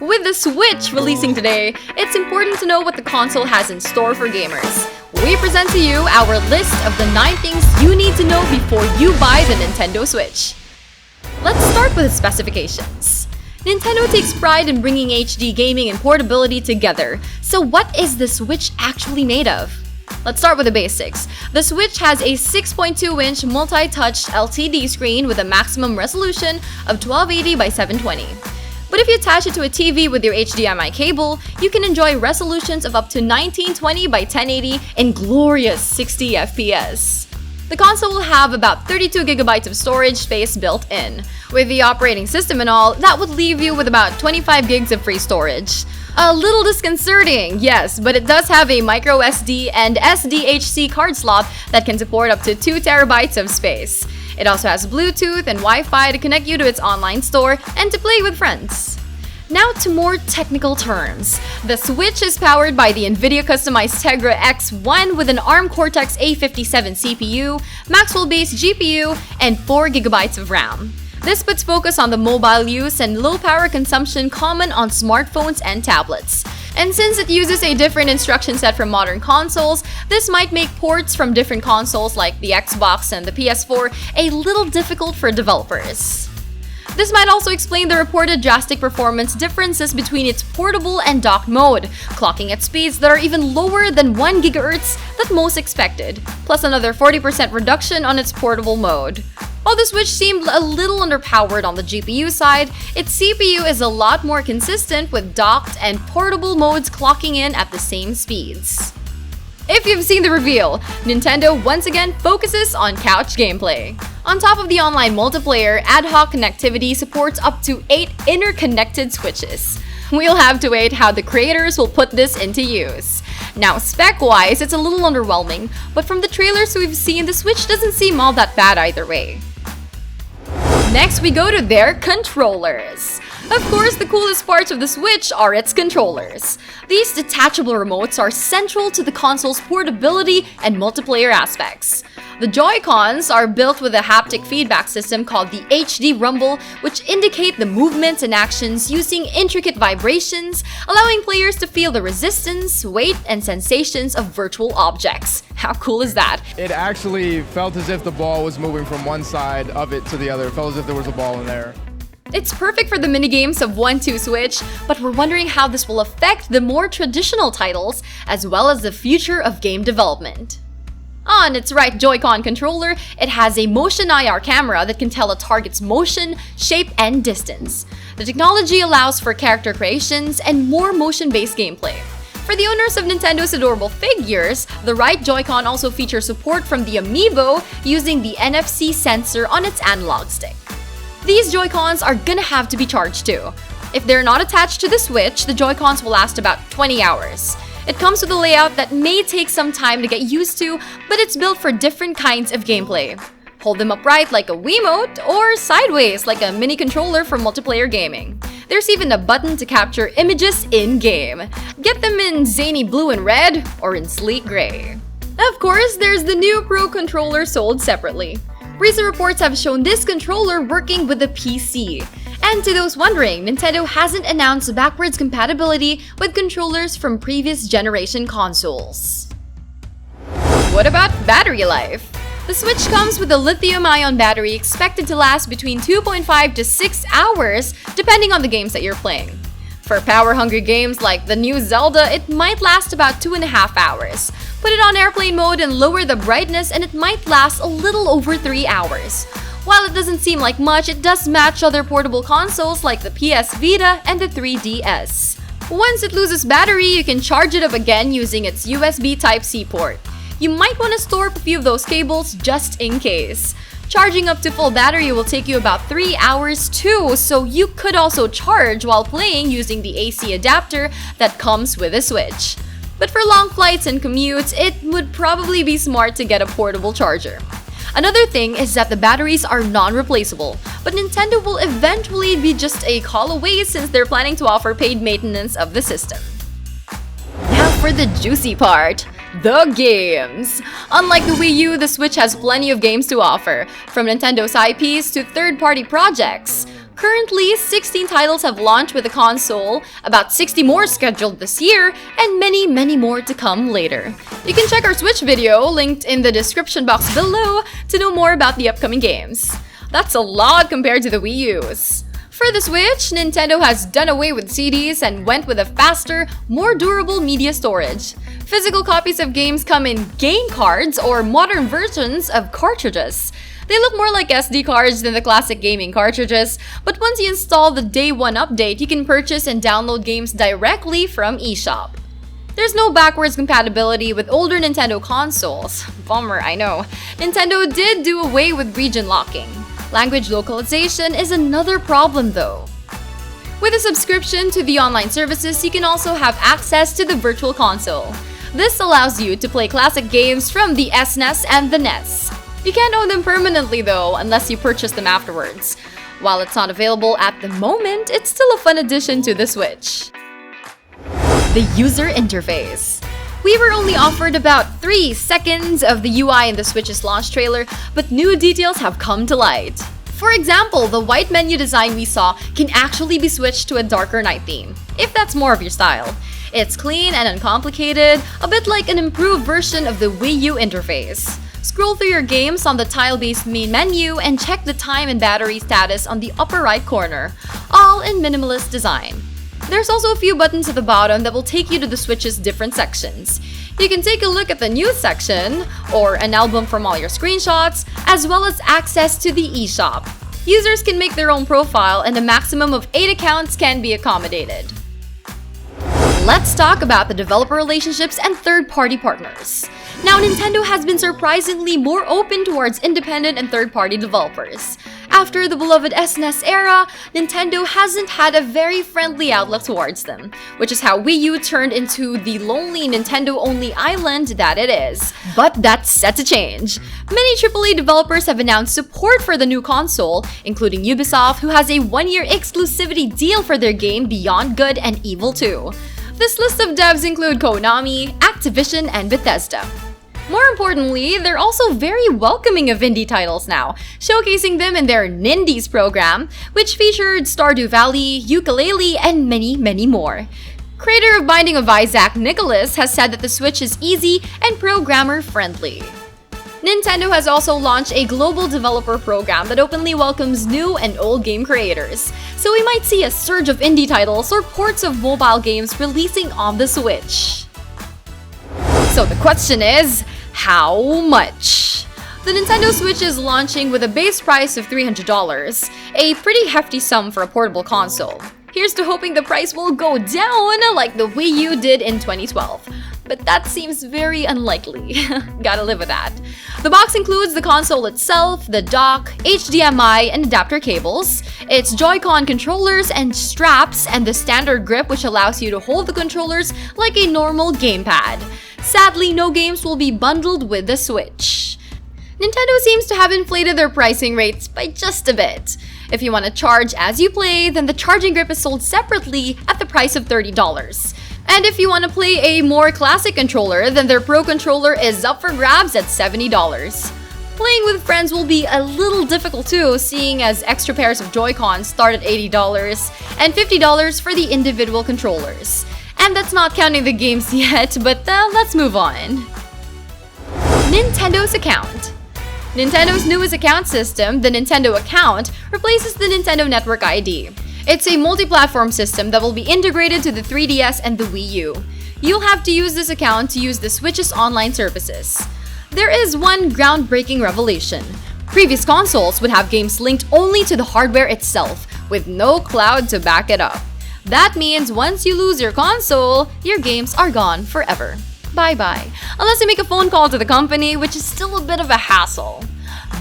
With the Switch releasing today, it's important to know what the console has in store for gamers. We present to you our list of the 9 things you need to know before you buy the Nintendo Switch. Let's start with the specifications. Nintendo takes pride in bringing HD gaming and portability together, so what is the Switch actually made of? Let's start with the basics. The Switch has a 6.2-inch multi-touch LCD screen with a maximum resolution of 1280 by 720. But if you attach it to a TV with your HDMI cable, you can enjoy resolutions of up to 1920 by 1080 in glorious 60 FPS. The console will have about 32GB of storage space built in. With the operating system and all, that would leave you with about 25GB of free storage. A little disconcerting, yes, but it does have a microSD and SDHC card slot that can support up to 2TB of space. It also has Bluetooth and Wi-Fi to connect you to its online store and to play with friends. Now to more technical terms. The Switch is powered by the NVIDIA customized Tegra X1 with an ARM Cortex-A57 CPU, Maxwell-based GPU, and 4GB of RAM. This puts focus on the mobile use and low power consumption common on smartphones and tablets. And since it uses a different instruction set from modern consoles, this might make ports from different consoles like the Xbox and the PS4 a little difficult for developers. This might also explain the reported drastic performance differences between its portable and docked mode, clocking at speeds that are even lower than 1 GHz that most expected, plus another 40% reduction on its portable mode. While the Switch seemed a little underpowered on the GPU side, its CPU is a lot more consistent with docked and portable modes clocking in at the same speeds. If you've seen the reveal, Nintendo once again focuses on couch gameplay. On top of the online multiplayer, ad hoc connectivity supports up to 8 interconnected Switches. We'll have to wait how the creators will put this into use. Now, spec-wise, it's a little underwhelming, but from the trailers we've seen, the Switch doesn't seem all that bad either way. Next, we go to their controllers. Of course, the coolest parts of the Switch are its controllers. These detachable remotes are central to the console's portability and multiplayer aspects. The Joy-Cons are built with a haptic feedback system called the HD Rumble, which indicate the movements and actions using intricate vibrations, allowing players to feel the resistance, weight, and sensations of virtual objects. How cool is that? It actually felt as if the ball was moving from one side of it to the other. It felt as if there was a ball in there. It's perfect for the minigames of 1-2 Switch, but we're wondering how this will affect the more traditional titles, as well as the future of game development. On its right Joy-Con controller, it has a motion IR camera that can tell a target's motion, shape, and distance. The technology allows for character creations and more motion-based gameplay. For the owners of Nintendo's adorable figures, the right Joy-Con also features support from the Amiibo using the NFC sensor on its analog stick. These Joy-Cons are gonna have to be charged too. If they're not attached to the Switch, the Joy-Cons will last about 20 hours. It comes with a layout that may take some time to get used to, but it's built for different kinds of gameplay. Hold them upright like a Wiimote, or sideways like a mini controller for multiplayer gaming. There's even a button to capture images in-game. Get them in zany blue and red, or in sleek gray. Of course, there's the new Pro controller sold separately. Recent reports have shown this controller working with the PC. And to those wondering, Nintendo hasn't announced backwards compatibility with controllers from previous generation consoles. What about battery life? The Switch comes with a lithium-ion battery expected to last between 2.5 to 6 hours, depending on the games that you're playing. For power-hungry games like the new Zelda, it might last about 2.5 hours. Put it on airplane mode and lower the brightness and it might last a little over 3 hours. While it doesn't seem like much, it does match other portable consoles like the PS Vita and the 3DS. Once it loses battery, you can charge it up again using its USB Type-C port. You might want to store up a few of those cables just in case. Charging up to full battery will take you about 3 hours too, so you could also charge while playing using the AC adapter that comes with the Switch. But for long flights and commutes, it would probably be smart to get a portable charger. Another thing is that the batteries are non-replaceable, but Nintendo will eventually be just a call away since they're planning to offer paid maintenance of the system. Now for the juicy part. The games! Unlike the Wii U, the Switch has plenty of games to offer, from Nintendo's IPs to third-party projects. Currently, 16 titles have launched with the console, about 60 more scheduled this year, and many more to come later. You can check our Switch video, linked in the description box below, to know more about the upcoming games. That's a lot compared to the Wii U's. For the Switch, Nintendo has done away with CDs and went with a faster, more durable media storage. Physical copies of games come in game cards or modern versions of cartridges. They look more like SD cards than the classic gaming cartridges, but once you install the Day 1 update, you can purchase and download games directly from eShop. There's no backwards compatibility with older Nintendo consoles. Bummer, I know. Nintendo did do away with region locking. Language localization is another problem though. With a subscription to the online services, you can also have access to the Virtual Console. This allows you to play classic games from the SNES and the NES. You can't own them permanently though, unless you purchase them afterwards. While it's not available at the moment, it's still a fun addition to the Switch. The user interface. We were only offered about 3 seconds of the UI in the Switch's launch trailer, but new details have come to light. For example, the white menu design we saw can actually be switched to a darker night theme, if that's more of your style. It's clean and uncomplicated, a bit like an improved version of the Wii U interface. Scroll through your games on the tile-based main menu and check the time and battery status on the upper right corner, all in minimalist design. There's also a few buttons at the bottom that will take you to the Switch's different sections. You can take a look at the news section, or an album from all your screenshots, as well as access to the eShop. Users can make their own profile and a maximum of 8 accounts can be accommodated. Let's talk about the developer relationships and third-party partners. Now, Nintendo has been surprisingly more open towards independent and third-party developers. After the beloved SNES era, Nintendo hasn't had a very friendly outlook towards them, which is how Wii U turned into the lonely Nintendo-only island that it is. But that's set to change. Many AAA developers have announced support for the new console, including Ubisoft, who has a 1-year exclusivity deal for their game Beyond Good and Evil 2. This list of devs include Konami, Activision, and Bethesda. More importantly, they're also very welcoming of indie titles now, showcasing them in their Nindies program, which featured Stardew Valley, Yooka-Laylee, and many more. Creator of Binding of Isaac, Nicholas, has said that the Switch is easy and programmer-friendly. Nintendo has also launched a global developer program that openly welcomes new and old game creators, so we might see a surge of indie titles or ports of mobile games releasing on the Switch. So the question is, how much? The Nintendo Switch is launching with a base price of $300, a pretty hefty sum for a portable console. Here's to hoping the price will go down like the Wii U did in 2012. But that seems very unlikely. Gotta live with that. The box includes the console itself, the dock, HDMI and adapter cables, its Joy-Con controllers and straps, and the standard grip which allows you to hold the controllers like a normal gamepad. Sadly, no games will be bundled with the Switch. Nintendo seems to have inflated their pricing rates by just a bit. If you want to charge as you play, then the charging grip is sold separately at the price of $30. And if you want to play a more classic controller, then their Pro Controller is up for grabs at $70. Playing with friends will be a little difficult too, seeing as extra pairs of Joy-Cons start at $80 and $50 for the individual controllers. And that's not counting the games yet, but let's move on. Nintendo's account. Nintendo's newest account system, the Nintendo Account, replaces the Nintendo Network ID. It's a multi-platform system that will be integrated to the 3DS and the Wii U. You'll have to use this account to use the Switch's online services. There is one groundbreaking revelation. Previous consoles would have games linked only to the hardware itself, with no cloud to back it up. That means once you lose your console, your games are gone forever. Bye-bye. Unless you make a phone call to the company, which is still a bit of a hassle.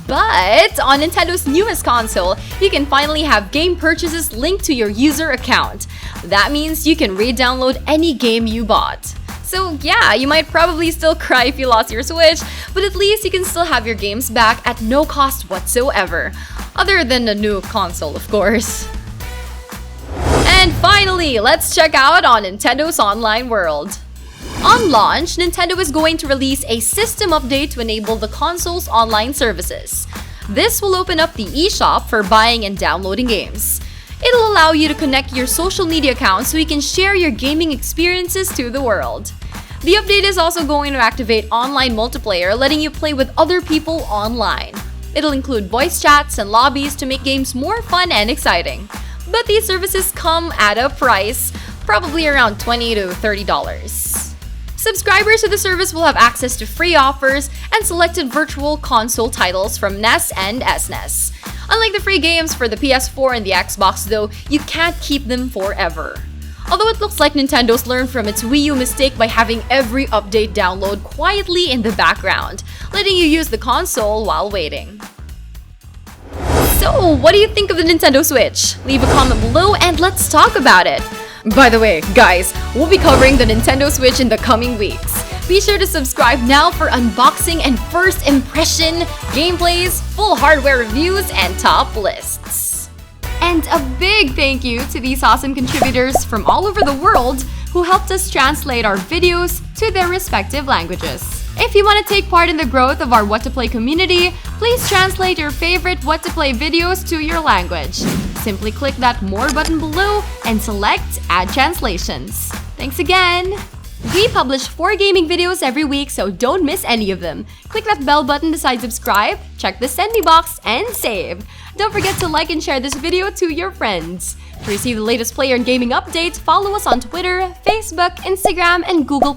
But on Nintendo's newest console, you can finally have game purchases linked to your user account. That means you can re-download any game you bought. So yeah, you might probably still cry if you lost your Switch, but at least you can still have your games back at no cost whatsoever. Other than a new console, of course. And finally, let's check out on Nintendo's online world. On launch, Nintendo is going to release a system update to enable the console's online services. This will open up the eShop for buying and downloading games. It'll allow you to connect your social media accounts so you can share your gaming experiences to the world. The update is also going to activate online multiplayer, letting you play with other people online. It'll include voice chats and lobbies to make games more fun and exciting. But these services come at a price, probably around $20 to $30. Subscribers to the service will have access to free offers and selected virtual console titles from NES and SNES. Unlike the free games for the PS4 and the Xbox though, you can't keep them forever. Although it looks like Nintendo's learned from its Wii U mistake by having every update download quietly in the background, letting you use the console while waiting. So, what do you think of the Nintendo Switch? Leave a comment below and let's talk about it! By the way, guys, we'll be covering the Nintendo Switch in the coming weeks. Be sure to subscribe now for unboxing and first impression, gameplays, full hardware reviews, and top lists. And a big thank you to these awesome contributors from all over the world who helped us translate our videos to their respective languages. If you want to take part in the growth of our What to Play community, please translate your favorite What to Play videos to your language. Simply click that More button below and select Add Translations. Thanks again! We publish 4 gaming videos every week, so don't miss any of them. Click that bell button beside subscribe, check the send me box, and save. Don't forget to like and share this video to your friends. To receive the latest player and gaming updates, follow us on Twitter, Facebook, Instagram, and Google+.